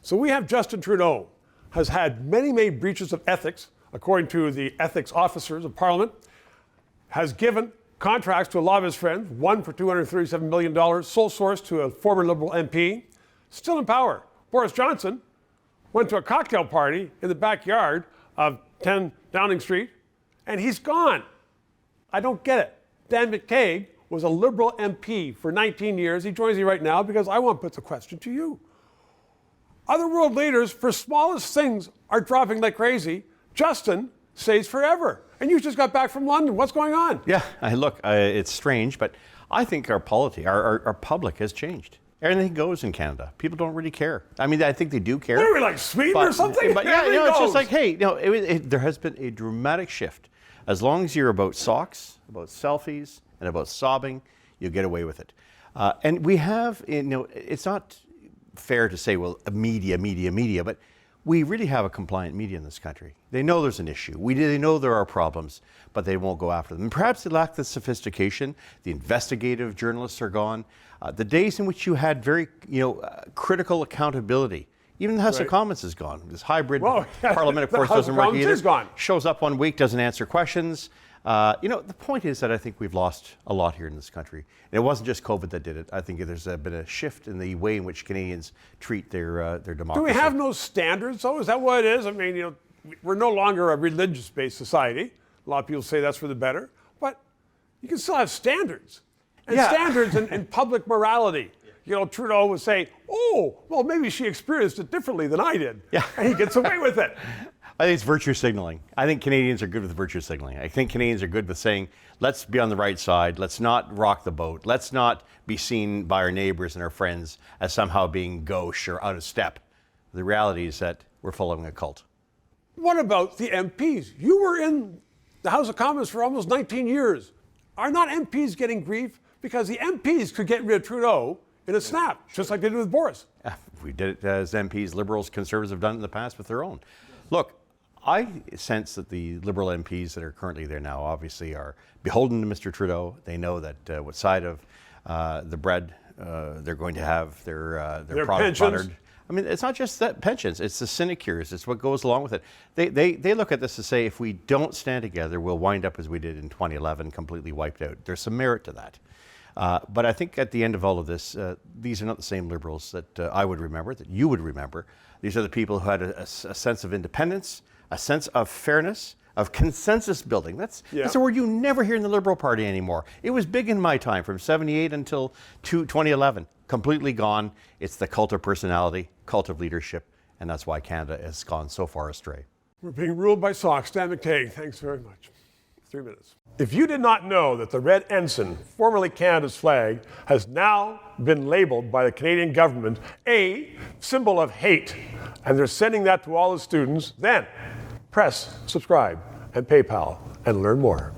So we have Justin Trudeau, has had many breaches of ethics, according to the ethics officers of Parliament, has given contracts to a lot of his friends, one for $237 million, sole source to a former Liberal MP, still in power. Boris Johnson went to a cocktail party in the backyard of 10 Downing Street, and he's gone. I don't get it. Dan McTeague was a Liberal MP for 19 years. He joins me right now because I want to put the question to you. Other world leaders, for smallest things, are dropping like crazy. Justin stays forever. And you just got back from London. What's going on? Yeah, look, it's strange, but I think our polity, our public has changed. Everything goes in Canada. People don't really care. I mean, I think they do care. What are we, like Sweden or something? But yeah, it's just like, hey, there has been a dramatic shift. As long as you're about socks, about selfies, and about sobbing, you'll get away with it. And we have, it's not fair to say, well, media, but we really have a compliant media in this country. They know there's an issue. They know there are problems, but they won't go after them. And perhaps they lack the sophistication. The investigative journalists are gone. The days in which you had very, critical accountability. Even the House of Commons is gone. This hybrid parliament, of course, doesn't work either. Shows up 1 week, doesn't answer questions. The point is that I think we've lost a lot here in this country. And it wasn't just COVID that did it. I think there's been a shift in the way in which Canadians treat their democracy. Do we have no standards, though? Is that what it is? I mean, we're no longer a religious-based society. A lot of people say that's for the better. But you can still have standards. And standards in public morality. Trudeau would say, oh, well, maybe she experienced it differently than I did. Yeah. And he gets away with it. I think it's virtue signaling. I think Canadians are good with virtue signaling. I think Canadians are good with saying, let's be on the right side. Let's not rock the boat. Let's not be seen by our neighbors and our friends as somehow being gauche or out of step. The reality is that we're following a cult. What about the MPs? You were in the House of Commons for almost 19 years. Are not MPs getting grief? Because the MPs could get rid of Trudeau in a snap, just like they did with Boris. We did it as MPs. Liberals, Conservatives have done it in the past with their own. Look, I sense that the Liberal MPs that are currently there now obviously are beholden to Mr. Trudeau. They know that what side of the bread they're going to have their product buttered. I mean, it's not just that pensions, it's the sinecures, it's what goes along with it. They look at this to say, if we don't stand together, we'll wind up as we did in 2011, completely wiped out. There's some merit to that. But I think at the end of all of this, these are not the same Liberals that I would remember, that you would remember. These are the people who had a sense of independence, a sense of fairness, of consensus building. That's a word you never hear in the Liberal Party anymore. It was big in my time, from 78 until 2011. Completely gone. It's the cult of personality, cult of leadership, and that's why Canada has gone so far astray. We're being ruled by socks. Dan McTeague, thanks very much. 3 minutes. If you did not know that the red ensign, formerly Canada's flag, has now been labeled by the Canadian government a symbol of hate, and they're sending that to all the students, then press subscribe and PayPal and learn more.